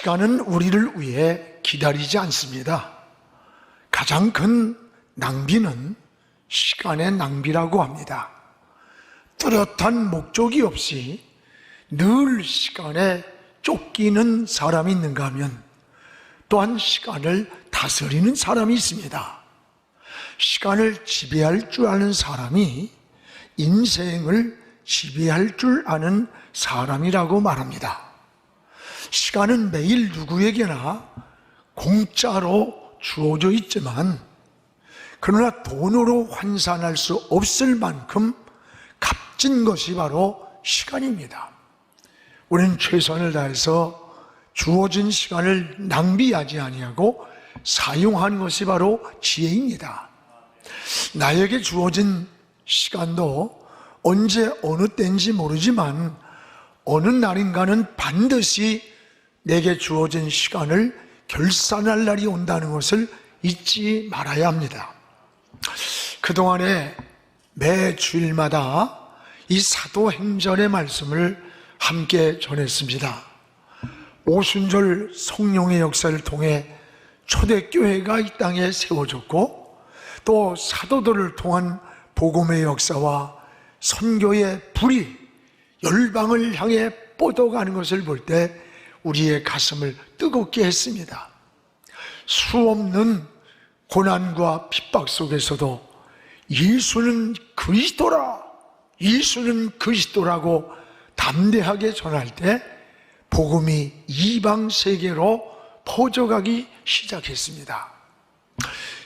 시간은 우리를 위해 기다리지 않습니다. 가장 큰 낭비는 시간의 낭비라고 합니다. 뚜렷한 목적이 없이 늘 시간에 쫓기는 사람이 있는가 하면 또한 시간을 다스리는 사람이 있습니다. 시간을 지배할 줄 아는 사람이 인생을 지배할 줄 아는 사람이라고 말합니다. 시간은 매일 누구에게나 공짜로 주어져 있지만 그러나 돈으로 환산할 수 없을 만큼 값진 것이 바로 시간입니다. 우리는 최선을 다해서 주어진 시간을 낭비하지 아니하고 사용하는 것이 바로 지혜입니다. 나에게 주어진 시간도 언제 어느 때인지 모르지만 어느 날인가는 반드시 내게 주어진 시간을 결산할 날이 온다는 것을 잊지 말아야 합니다. 그동안에 매 주일마다 이 사도행전의 말씀을 함께 전했습니다. 오순절 성령의 역사를 통해 초대교회가 이 땅에 세워졌고 또 사도들을 통한 복음의 역사와 선교의 불이 열방을 향해 뻗어가는 것을 볼 때 우리의 가슴을 뜨겁게 했습니다. 수없는 고난과 핍박 속에서도 예수는 그리스도라, 예수는 그리스도라고 담대하게 전할 때 복음이 이방 세계로 퍼져가기 시작했습니다.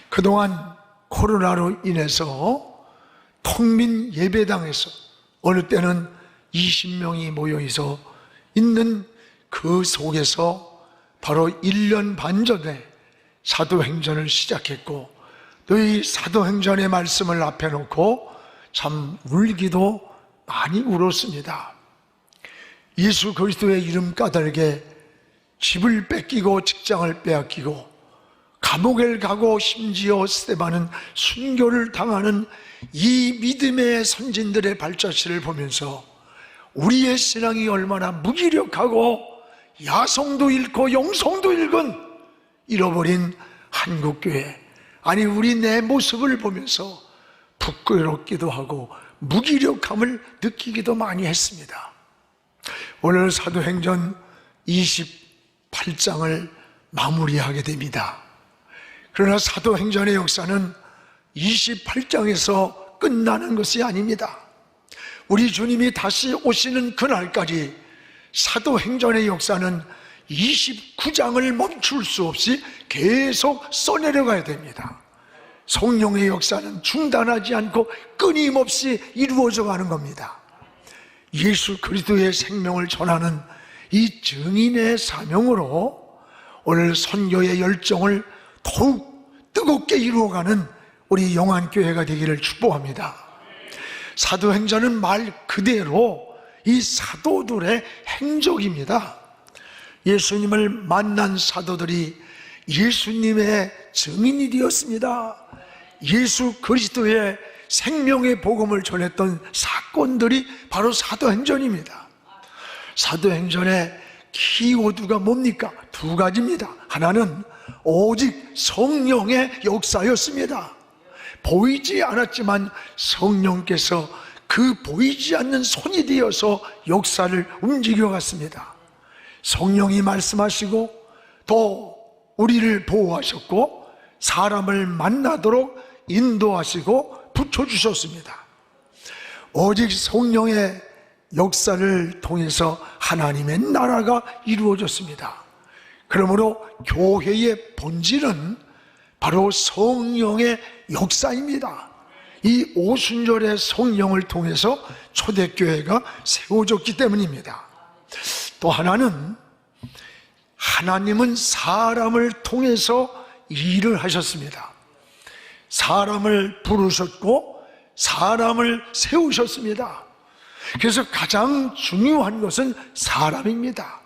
그동안 코로나로 인해서 텅빈 예배당에서 어느 때는 20명이 모여 있는 그 속에서 바로 1년 반 전에 사도행전을 시작했고 또 이 사도행전의 말씀을 앞에 놓고 참 울기도 많이 울었습니다. 예수 그리스도의 이름 까닭에 집을 뺏기고 직장을 빼앗기고 감옥에 가고 심지어 스데반은 순교를 당하는 이 믿음의 선진들의 발자취를 보면서 우리의 신앙이 얼마나 무기력하고 야성도 잃고 영성도 잃은 잃어버린 한국교회, 아니 우리 내 모습을 보면서 부끄럽기도 하고 무기력함을 느끼기도 많이 했습니다. 오늘 사도행전 28장을 마무리하게 됩니다. 그러나 사도행전의 역사는 28장에서 끝나는 것이 아닙니다. 우리 주님이 다시 오시는 그날까지 사도행전의 역사는 29장을 멈출 수 없이 계속 써내려가야 됩니다. 성령의 역사는 중단하지 않고 끊임없이 이루어져 가는 겁니다. 예수 그리스도의 생명을 전하는 이 증인의 사명으로 오늘 선교의 열정을 더욱 뜨겁게 이루어가는 우리 영안교회가 되기를 축복합니다. 사도행전은 말 그대로 이 사도들의 행적입니다. 예수님을 만난 사도들이 예수님의 증인이 되었습니다. 예수 그리스도의 생명의 복음을 전했던 사건들이 바로 사도행전입니다. 사도행전의 키워드가 뭡니까? 두 가지입니다. 하나는 오직 성령의 역사였습니다. 보이지 않았지만 성령께서 그 보이지 않는 손이 되어서 역사를 움직여갔습니다. 성령이 말씀하시고 또 우리를 보호하셨고 사람을 만나도록 인도하시고 붙여주셨습니다. 오직 성령의 역사를 통해서 하나님의 나라가 이루어졌습니다. 그러므로 교회의 본질은 바로 성령의 역사입니다. 이 오순절의 성령을 통해서 초대교회가 세워졌기 때문입니다. 또 하나는 하나님은 사람을 통해서 일을 하셨습니다. 사람을 부르셨고 사람을 세우셨습니다. 그래서 가장 중요한 것은 사람입니다.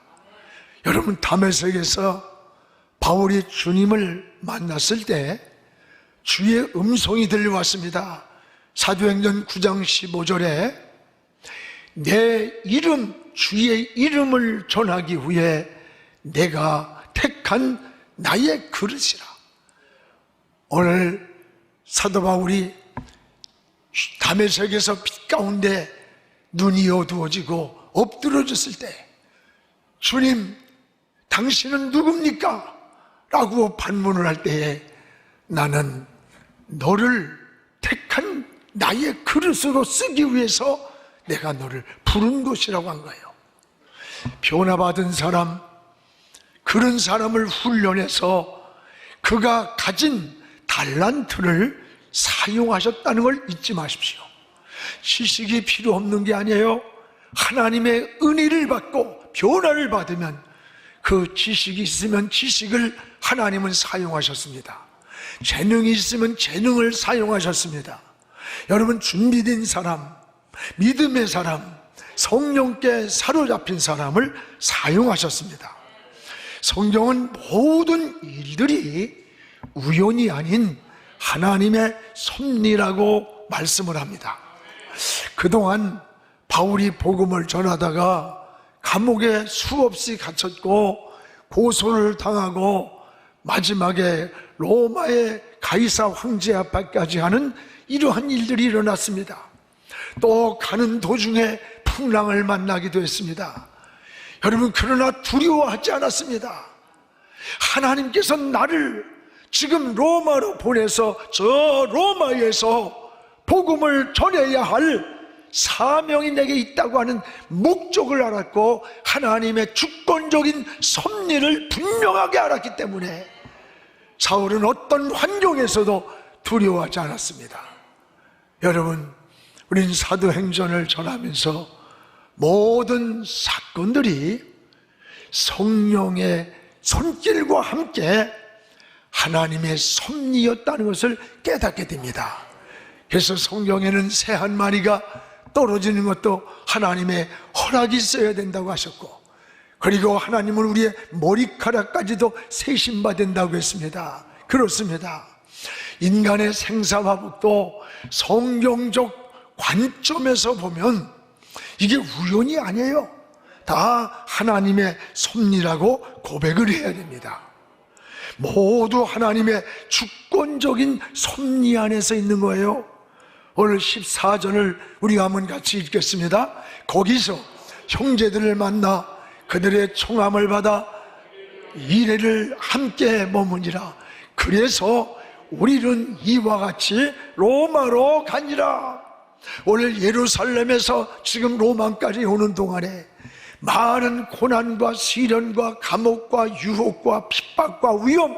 여러분, 다메섹에서 바울이 주님을 만났을 때 주의 음성이 들려왔습니다. 사도행전 9장 15절에 내 이름, 주의 이름을 전하기 위해 내가 택한 나의 그릇이라. 오늘 사도 바울이 다메섹에서 빛 가운데 눈이 어두워지고 엎드러졌을 때 주님, 당신은 누굽니까? 라고 반문을 할 때에 나는 너를 택한 나의 그릇으로 쓰기 위해서 내가 너를 부른 것이라고 한 거예요. 변화받은 사람, 그런 사람을 훈련해서 그가 가진 달란트를 사용하셨다는 걸 잊지 마십시오. 지식이 필요 없는 게 아니에요. 하나님의 은혜를 받고 변화를 받으면 그 지식이 있으면 지식을 하나님은 사용하셨습니다. 재능이 있으면 재능을 사용하셨습니다. 여러분, 준비된 사람, 믿음의 사람, 성령께 사로잡힌 사람을 사용하셨습니다. 성경은 모든 일들이 우연이 아닌 하나님의 섭리라고 말씀을 합니다. 그동안 바울이 복음을 전하다가 감옥에 수없이 갇혔고 고소를 당하고 마지막에 로마의 가이사 황제 앞까지 하는 이러한 일들이 일어났습니다. 또 가는 도중에 풍랑을 만나기도 했습니다. 여러분, 그러나 두려워하지 않았습니다. 하나님께서 나를 지금 로마로 보내서 저 로마에서 복음을 전해야 할 사명이 내게 있다고 하는 목적을 알았고 하나님의 주권적인 섭리를 분명하게 알았기 때문에 사울은 어떤 환경에서도 두려워하지 않았습니다. 여러분, 우린 사도행전을 전하면서 모든 사건들이 성령의 손길과 함께 하나님의 섭리였다는 것을 깨닫게 됩니다. 그래서 성경에는 새 한 마리가 떨어지는 것도 하나님의 허락이 있어야 된다고 하셨고, 그리고 하나님은 우리의 머리카락까지도 세심받는다고 했습니다. 그렇습니다. 인간의 생사화복도 성경적 관점에서 보면 이게 우연이 아니에요. 다 하나님의 섭리라고 고백을 해야 됩니다. 모두 하나님의 주권적인 섭리 안에서 있는 거예요. 오늘 14절을 우리가 한번 같이 읽겠습니다. 거기서 형제들을 만나 그들의 청함을 받아 이래를 함께 머무니라. 그래서 우리는 이와 같이 로마로 가니라. 오늘 예루살렘에서 지금 로마까지 오는 동안에 많은 고난과 시련과 감옥과 유혹과 핍박과 위험,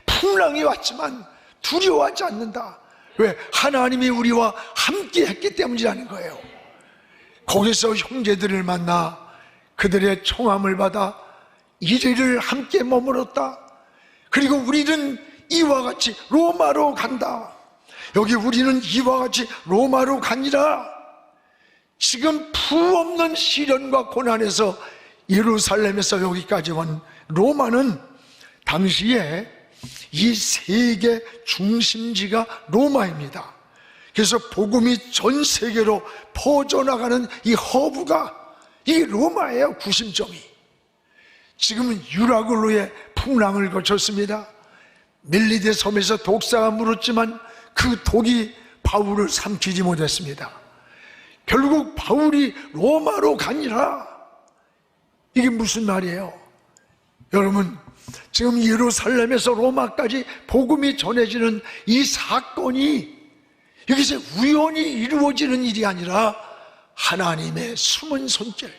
풍랑이 왔지만 두려워하지 않는다. 왜? 하나님이 우리와 함께 했기 때문이라는 거예요. 거기서 형제들을 만나 그들의 청함을 받아 이리를 함께 머물렀다. 그리고 우리는 이와 같이 로마로 간다. 여기 우리는 이와 같이 로마로 가니라. 지금 푸없는 시련과 고난에서 예루살렘에서 여기까지 온 로마는 당시에 이 세계 중심지가 로마입니다. 그래서 복음이 전 세계로 퍼져나가는 이 허브가 이 로마예요. 구심점이. 지금은 유라굴로의 풍랑을 거쳤습니다. 멜리데 섬에서 독사가 물었지만 그 독이 바울을 삼키지 못했습니다. 결국 바울이 로마로 가니라. 이게 무슨 말이에요? 여러분, 지금 예루살렘에서 로마까지 복음이 전해지는 이 사건이 여기서 우연히 이루어지는 일이 아니라 하나님의 숨은 손길,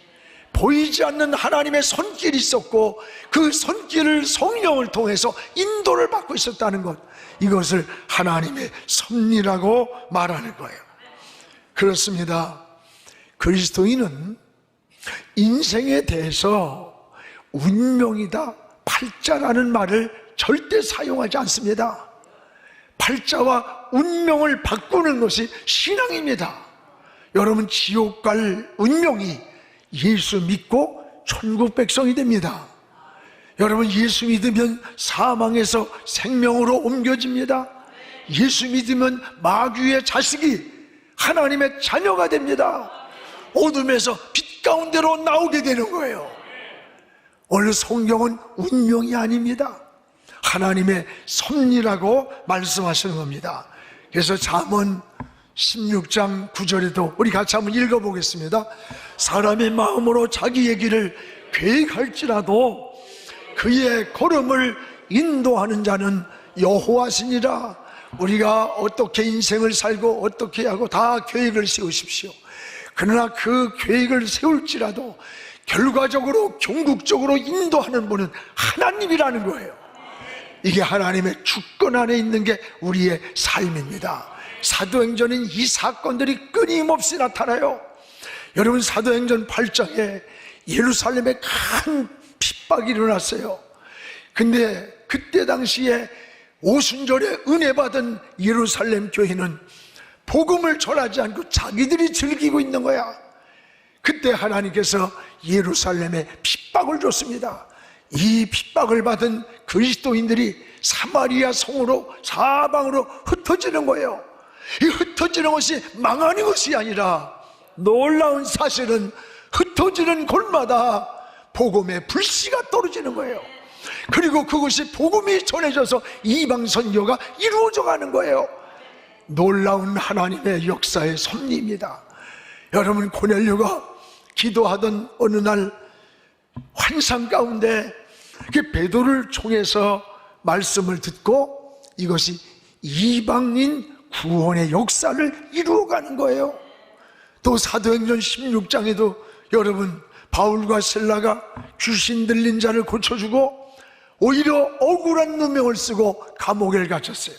보이지 않는 하나님의 손길이 있었고 그 손길을 성령을 통해서 인도를 받고 있었다는 것, 이것을 하나님의 섭리라고 말하는 거예요. 그렇습니다. 그리스도인은 인생에 대해서 운명이다, 팔자라는 말을 절대 사용하지 않습니다. 팔자와 운명을 바꾸는 것이 신앙입니다. 여러분, 지옥 갈 운명이 예수 믿고 천국 백성이 됩니다. 여러분, 예수 믿으면 사망에서 생명으로 옮겨집니다. 예수 믿으면 마귀의 자식이 하나님의 자녀가 됩니다. 어둠에서 빛 가운데로 나오게 되는 거예요. 오늘 성경은 운명이 아닙니다. 하나님의 섭리라고 말씀하시는 겁니다. 그래서 잠언 16장 9절에도 우리 같이 한번 읽어보겠습니다. 사람의 마음으로 자기의 길을 계획할지라도 그의 걸음을 인도하는 자는 여호와시니라. 우리가 어떻게 인생을 살고 어떻게 하고 다 계획을 세우십시오. 그러나 그 계획을 세울지라도 결과적으로 궁극적으로 인도하는 분은 하나님이라는 거예요. 이게 하나님의 주권 안에 있는 게 우리의 삶입니다. 사도행전인 이 사건들이 끊임없이 나타나요. 여러분, 사도행전 8장에 예루살렘에 큰 핍박이 일어났어요. 근데 그때 당시에 오순절에 은혜 받은 예루살렘 교회는 복음을 전하지 않고 자기들이 즐기고 있는 거야. 그때 하나님께서 예루살렘에 핍박을 줬습니다. 이 핍박을 받은 그리스도인들이 사마리아 성으로 사방으로 흩어지는 거예요. 이 흩어지는 것이 망하는 것이 아니라 놀라운 사실은 흩어지는 곳마다 복음의 불씨가 떨어지는 거예요. 그리고 그것이 복음이 전해져서 이방 선교가 이루어져 가는 거예요. 놀라운 하나님의 역사의 섭리입니다. 여러분, 고넬료가 기도하던 어느 날 환상 가운데 베드로를 통해서 말씀을 듣고 이것이 이방인 구원의 역사를 이루어가는 거예요. 또 사도행전 16장에도 여러분, 바울과 실라가 귀신 들린 자를 고쳐주고 오히려 억울한 누명을 쓰고 감옥에 갇혔어요.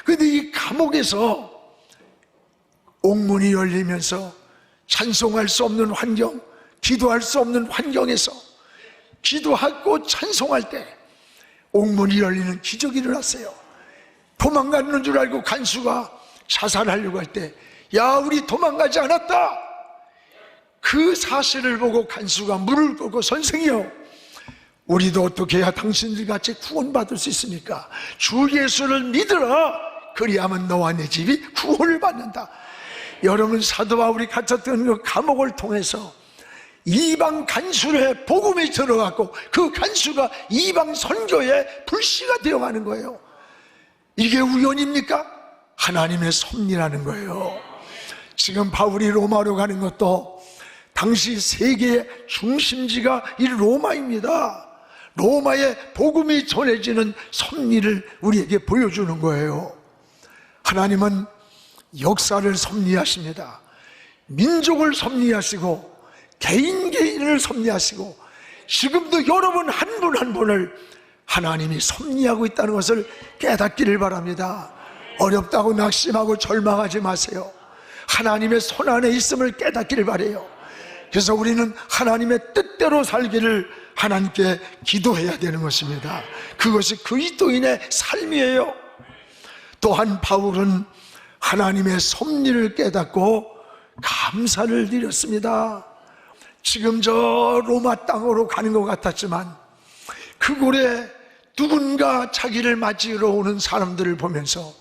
그런데 이 감옥에서 옥문이 열리면서 찬송할 수 없는 환경, 기도할 수 없는 환경에서 기도하고 찬송할 때 옥문이 열리는 기적이 일어났어요. 도망가는 줄 알고 간수가 자살하려고 할 때, 야, 우리 도망가지 않았다. 그 사실을 보고 간수가 물을 끄고, 선생이요, 우리도 어떻게 해야 당신들 같이 구원받을 수 있습니까? 주 예수를 믿으라. 그리하면 너와 내 집이 구원을 받는다. 여러분, 사도 바울이 갇혔던 그 감옥을 통해서 이방 간수의 복음이 들어갔고 그 간수가 이방 선교의 불씨가 되어가는 거예요. 이게 우연입니까? 하나님의 섭리라는 거예요. 지금 바울이 로마로 가는 것도 당시 세계의 중심지가 이 로마입니다. 로마의 복음이 전해지는 섭리를 우리에게 보여주는 거예요. 하나님은 역사를 섭리하십니다. 민족을 섭리하시고 개인을 섭리하시고 지금도 여러분 한 분 한 분을 하나님이 섭리하고 있다는 것을 깨닫기를 바랍니다. 어렵다고 낙심하고 절망하지 마세요. 하나님의 손 안에 있음을 깨닫기를 바라요. 그래서 우리는 하나님의 뜻대로 살기를 하나님께 기도해야 되는 것입니다. 그것이 그리스도인의 삶이에요. 또한 바울은 하나님의 섭리를 깨닫고 감사를 드렸습니다. 지금 저 로마 땅으로 가는 것 같았지만 그곳에 누군가 자기를 맞이러 오는 사람들을 보면서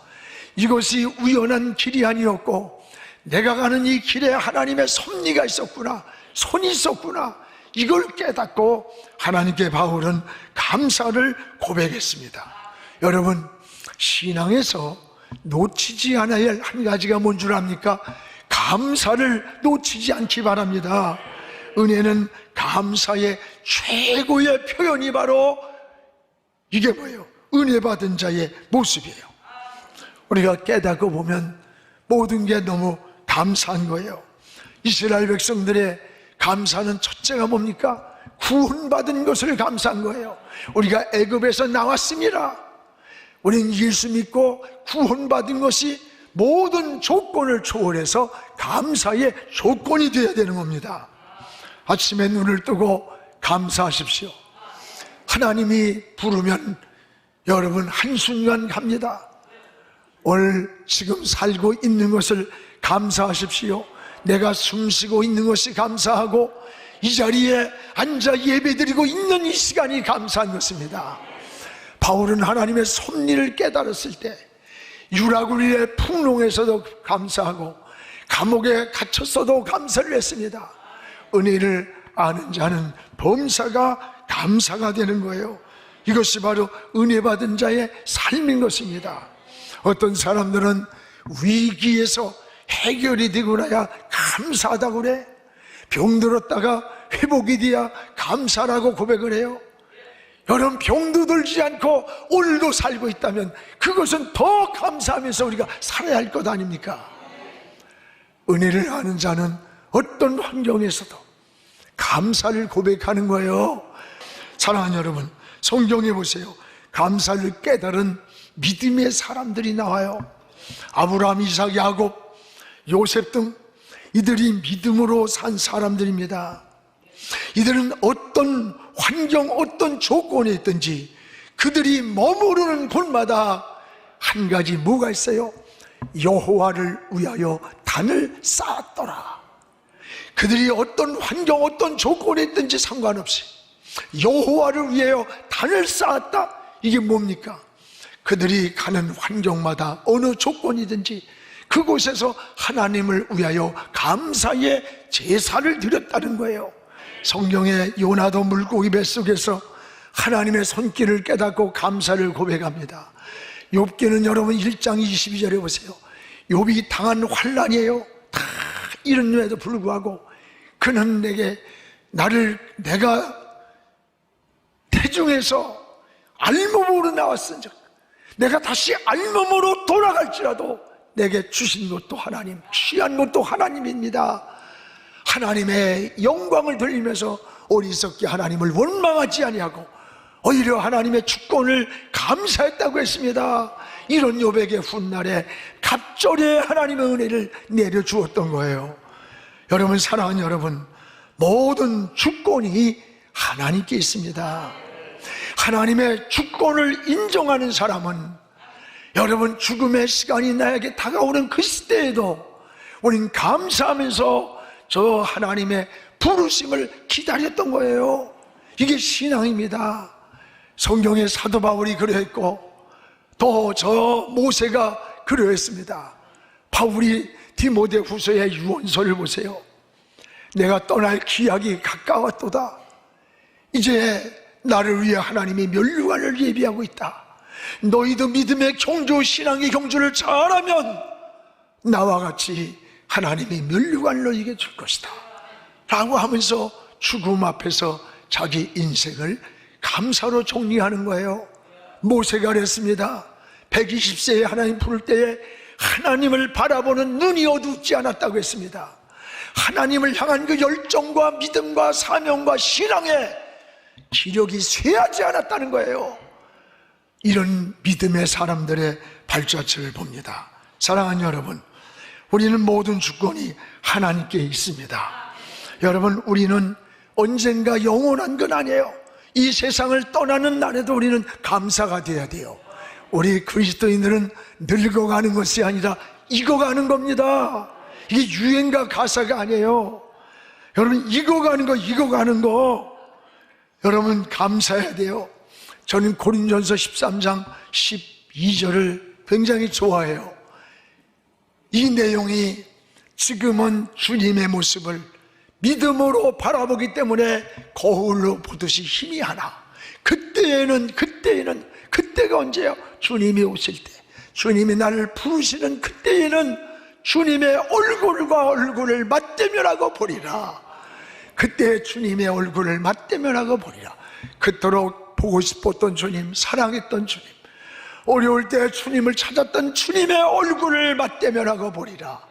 이것이 우연한 길이 아니었고 내가 가는 이 길에 하나님의 섭리가 있었구나, 손이 있었구나, 이걸 깨닫고 하나님께 바울은 감사를 고백했습니다. 여러분, 신앙에서 놓치지 않아야 할 한 가지가 뭔 줄 압니까? 감사를 놓치지 않기 바랍니다. 은혜는 감사의 최고의 표현이 바로 이게 뭐예요? 은혜 받은 자의 모습이에요. 우리가 깨닫고 보면 모든 게 너무 감사한 거예요. 이스라엘 백성들의 감사는 첫째가 뭡니까? 구원받은 것을 감사한 거예요. 우리가 애굽에서 나왔습니다. 우리는 예수 믿고 구원받은 것이 모든 조건을 초월해서 감사의 조건이 되어야 되는 겁니다. 아침에 눈을 뜨고 감사하십시오. 하나님이 부르면 여러분 한순간 갑니다. 오늘 지금 살고 있는 것을 감사하십시오. 내가 숨쉬고 있는 것이 감사하고 이 자리에 앉아 예배드리고 있는 이 시간이 감사한 것입니다. 바울은 하나님의 섭리를 깨달았을 때 유라굴리의 풍롱에서도 감사하고 감옥에 갇혔어도 감사를 했습니다. 은혜를 아는 자는 범사가 감사가 되는 거예요. 이것이 바로 은혜 받은 자의 삶인 것입니다. 어떤 사람들은 위기에서 해결이 되고 나야 감사하다고 그래. 병들었다가 회복이 돼야 감사라고 고백을 해요. 여러분, 병도 들지 않고 오늘도 살고 있다면 그것은 더 감사하면서 우리가 살아야 할 것 아닙니까? 은혜를 아는 자는 어떤 환경에서도 감사를 고백하는 거예요. 사랑하는 여러분, 성경에 보세요. 감사를 깨달은 믿음의 사람들이 나와요. 아브라함, 이삭, 야곱, 요셉 등 이들이 믿음으로 산 사람들입니다. 이들은 어떤 환경, 어떤 조건에 있든지 그들이 머무르는 곳마다 한 가지 뭐가 있어요? 여호와를 위하여 단을 쌓았더라. 그들이 어떤 환경, 어떤 조건에 있든지 상관없이 여호와를 위하여 단을 쌓았다. 이게 뭡니까? 그들이 가는 환경마다 어느 조건이든지 그곳에서 하나님을 위하여 감사의 제사를 드렸다는 거예요. 성경의 요나도 물고기 뱃속에서 하나님의 손길을 깨닫고 감사를 고백합니다. 욥기는 여러분 1장 22절에 보세요. 욥이 당한 환난이에요. 다 이런에도 불구하고 그는 내가 태중에서 알몸으로 나왔은즉 내가 다시 알몸으로 돌아갈지라도 내게 주신 것도 하나님, 취한 것도 하나님입니다. 하나님의 영광을 돌리면서 어리석게 하나님을 원망하지 아니하고 오히려 하나님의 주권을 감사했다고 했습니다. 이런 욥에게 훗날에 갑절에 하나님의 은혜를 내려주었던 거예요. 여러분, 사랑하는 여러분, 모든 주권이 하나님께 있습니다. 하나님의 주권을 인정하는 사람은 여러분, 죽음의 시간이 나에게 다가오는 그 시대에도 우린 감사하면서 저 하나님의 부르심을 기다렸던 거예요. 이게 신앙입니다. 성경의 사도 바울이 그러했고 또 저 모세가 그러했습니다. 바울이 디모데후서의 유언서를 보세요. 내가 떠날 기약이 가까웠도다. 이제 나를 위해 하나님이 면류관을 예비하고 있다. 너희도 믿음의 경주, 신앙의 경주를 잘하면 나와 같이 하나님이 면류관을 너희에게 줄 것이다 라고 하면서 죽음 앞에서 자기 인생을 감사로 정리하는 거예요. 모세가 그랬습니다. 120세에 하나님 부를 때에 하나님을 바라보는 눈이 어둡지 않았다고 했습니다. 하나님을 향한 그 열정과 믿음과 사명과 신앙의 기력이 쇠하지 않았다는 거예요. 이런 믿음의 사람들의 발자취를 봅니다. 사랑하는 여러분, 우리는 모든 주권이 하나님께 있습니다. 여러분, 우리는 언젠가 영원한 건 아니에요. 이 세상을 떠나는 날에도 우리는 감사가 돼야 돼요. 우리 그리스도인들은 늙어가는 것이 아니라 익어가는 겁니다. 이게 유행가 가사가 아니에요. 여러분, 익어가는 거 여러분 감사해야 돼요. 저는 고린도전서 13장 12절을 굉장히 좋아해요. 이 내용이 지금은 주님의 모습을 믿음으로 바라보기 때문에 거울로 보듯이 힘이 하나. 그때가 언제요? 주님이 오실 때, 주님이 나를 부르시는 그때에는 주님의 얼굴과 얼굴을 맞대면하고 보리라. 그때 주님의 얼굴을 맞대면하고 보리라. 그토록 보고 싶었던 주님, 사랑했던 주님, 어려울 때 주님을 찾았던 주님의 얼굴을 맞대면하고 보리라.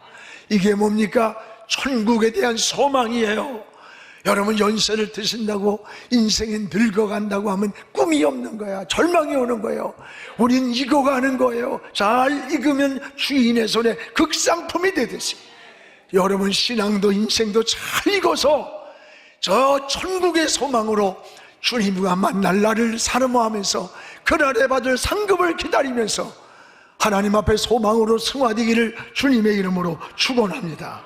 이게 뭡니까? 천국에 대한 소망이에요. 여러분, 연세를 드신다고 인생이 늙어간다고 하면 꿈이 없는 거야. 절망이 오는 거예요. 우린 익어가는 거예요. 잘 익으면 주인의 손에 극상품이 되듯이 여러분, 신앙도 인생도 잘 익어서 저 천국의 소망으로 주님과 만날 날을 사모하면서 그날에 받을 상급을 기다리면서 하나님 앞에 소망으로 승화되기를 주님의 이름으로 축원합니다.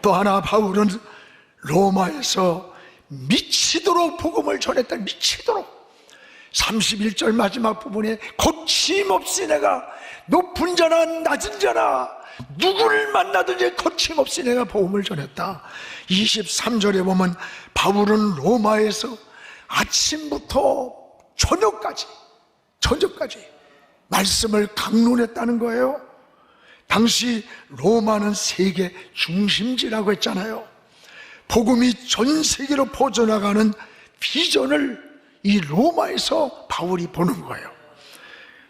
또 하나, 바울은 로마에서 미치도록 복음을 전했다. 미치도록 31절 마지막 부분에 거침없이 내가 높은 자나 낮은 자나 누구를 만나든지 거침없이 내가 복음을 전했다. 23절에 보면 바울은 로마에서 아침부터 저녁까지 말씀을 강론했다는 거예요. 당시 로마는 세계 중심지라고 했잖아요. 복음이 전 세계로 퍼져나가는 비전을 이 로마에서 바울이 보는 거예요.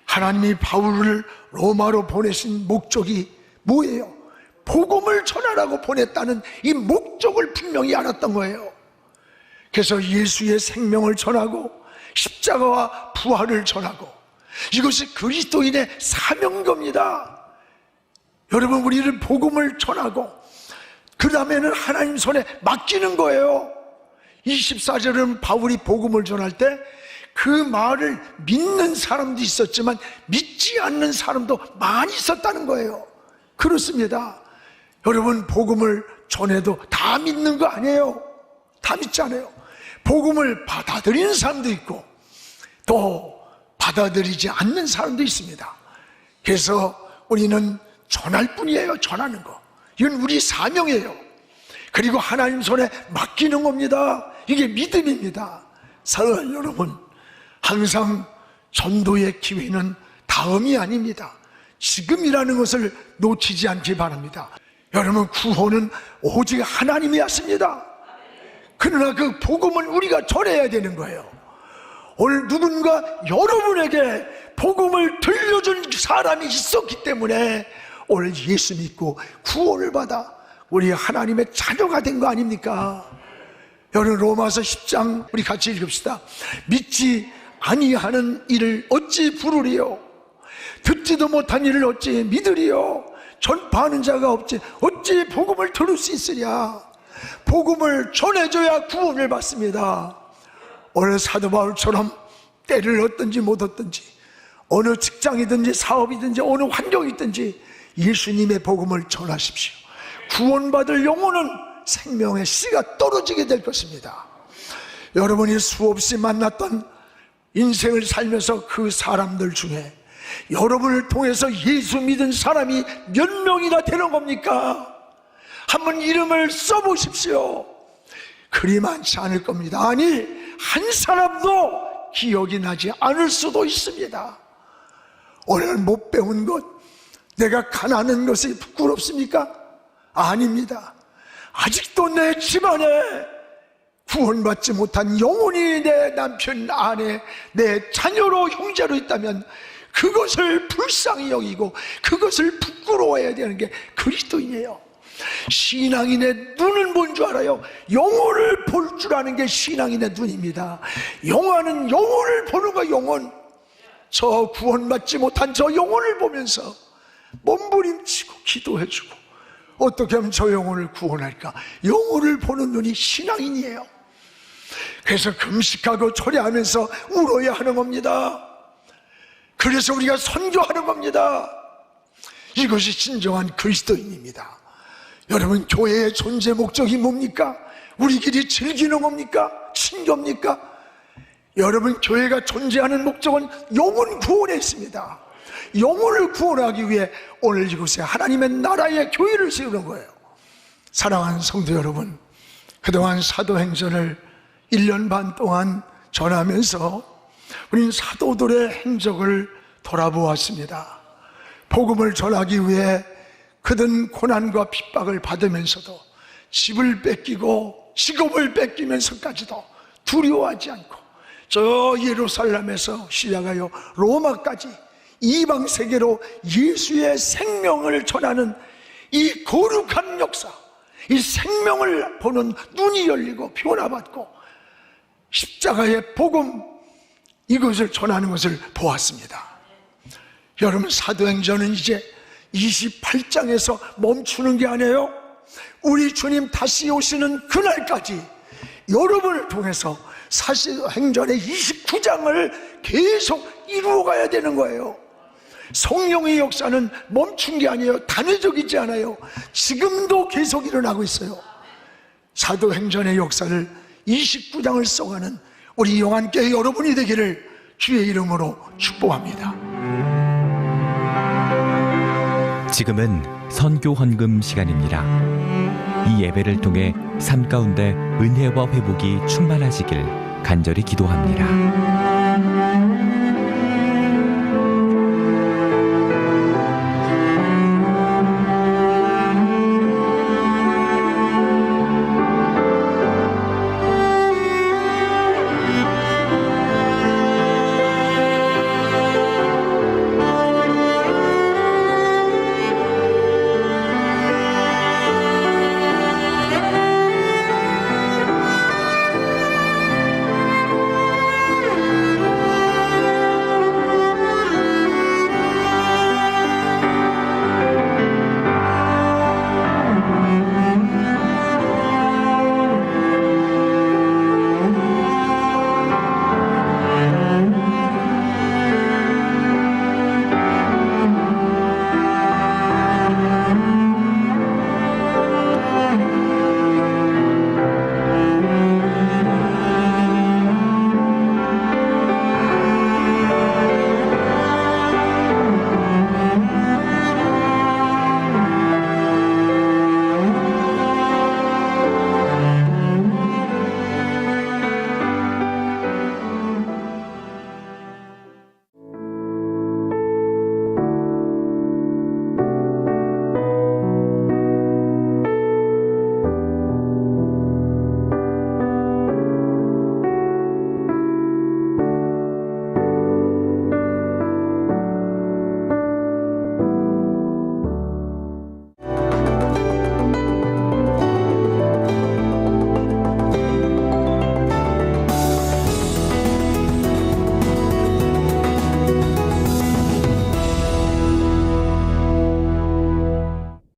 하나님이 바울을 로마로 보내신 목적이 뭐예요? 복음을 전하라고 보냈다는 이 목적을 분명히 알았던 거예요. 그래서 예수의 생명을 전하고 십자가와 부활을 전하고, 이것이 그리스도인의 사명겁니다. 여러분, 우리는 복음을 전하고 그 다음에는 하나님 손에 맡기는 거예요. 24절은 바울이 복음을 전할 때 그 말을 믿는 사람도 있었지만 믿지 않는 사람도 많이 있었다는 거예요. 그렇습니다. 여러분, 복음을 전해도 다 믿는 거 아니에요. 다 믿지 않아요. 복음을 받아들이는 사람도 있고 또 받아들이지 않는 사람도 있습니다. 그래서 우리는 전할 뿐이에요. 전하는 거, 이건 우리 사명이에요. 그리고 하나님 손에 맡기는 겁니다. 이게 믿음입니다. 사랑하는 여러분, 항상 전도의 기회는 다음이 아닙니다. 지금이라는 것을 놓치지 않기 바랍니다. 여러분, 구원은 오직 하나님이 하십니다. 그러나 그 복음을 우리가 전해야 되는 거예요. 오늘 누군가 여러분에게 복음을 들려준 사람이 있었기 때문에 오늘 예수 믿고 구원을 받아 우리 하나님의 자녀가 된 거 아닙니까? 여러분, 로마서 10장 우리 같이 읽읍시다. 믿지 아니하는 일을 어찌 부르리요? 듣지도 못한 일을 어찌 믿으리요? 전파하는 자가 없지 어찌 복음을 들을 수 있으랴? 복음을 전해줘야 구원을 받습니다. 오늘 사도 바울처럼 때를 얻든지 못 얻든지, 어느 직장이든지 사업이든지 어느 환경이든지 예수님의 복음을 전하십시오. 구원받을 영혼은 생명의 씨가 떨어지게 될 것입니다. 여러분이 수없이 만났던 인생을 살면서 그 사람들 중에 여러분을 통해서 예수 믿은 사람이 몇 명이나 되는 겁니까? 한번 이름을 써보십시오. 그리 많지 않을 겁니다. 아니, 한 사람도 기억이 나지 않을 수도 있습니다. 오늘 못 배운 것, 내가 가난한 것이 부끄럽습니까? 아닙니다. 아직도 내 집안에 구원받지 못한 영혼이 내 남편, 아내, 내 자녀로, 형제로 있다면 그것을 불쌍히 여기고 그것을 부끄러워해야 되는 게 그리스도인이에요. 신앙인의 눈은 뭔 줄 알아요? 영혼을 볼 줄 아는 게 신앙인의 눈입니다. 영화는 영혼을 보는 거야. 영혼, 저 구원받지 못한 저 영혼을 보면서 몸부림치고 기도해주고, 어떻게 하면 저 영혼을 구원할까? 영혼을 보는 눈이 신앙인이에요. 그래서 금식하고 철야하면서 울어야 하는 겁니다. 그래서 우리가 선교하는 겁니다. 이것이 진정한 그리스도인입니다. 여러분, 교회의 존재 목적이 뭡니까? 우리끼리 즐기는 겁니까? 친교입니까? 여러분, 교회가 존재하는 목적은 영혼 구원에 있습니다. 영혼을 구원하기 위해 오늘 이곳에 하나님의 나라의 교회를 세우는 거예요. 사랑하는 성도 여러분, 그동안 사도행전을 1년 반 동안 전하면서 우리는 사도들의 행적을 돌아보았습니다. 복음을 전하기 위해 그든 고난과 핍박을 받으면서도 집을 뺏기고 직업을 뺏기면서까지도 두려워하지 않고 저 예루살렘에서 시작하여 로마까지 이방 세계로 예수의 생명을 전하는 이 거룩한 역사, 이 생명을 보는 눈이 열리고 변화받고 십자가의 복음, 이것을 전하는 것을 보았습니다. 여러분, 사도행전은 이제 28장에서 멈추는 게 아니에요. 우리 주님 다시 오시는 그날까지 여러분을 통해서 사도행전의 29장을 계속 이루어가야 되는 거예요. 성령의 역사는 멈춘 게 아니에요. 단회적이지 않아요. 지금도 계속 일어나고 있어요. 사도행전의 역사를 29장을 써가는 우리 영안교회 여러분이 되기를 주의 이름으로 축복합니다. 지금은 선교 헌금 시간입니다. 이 예배를 통해 삶 가운데 은혜와 회복이 충만하시길 간절히 기도합니다.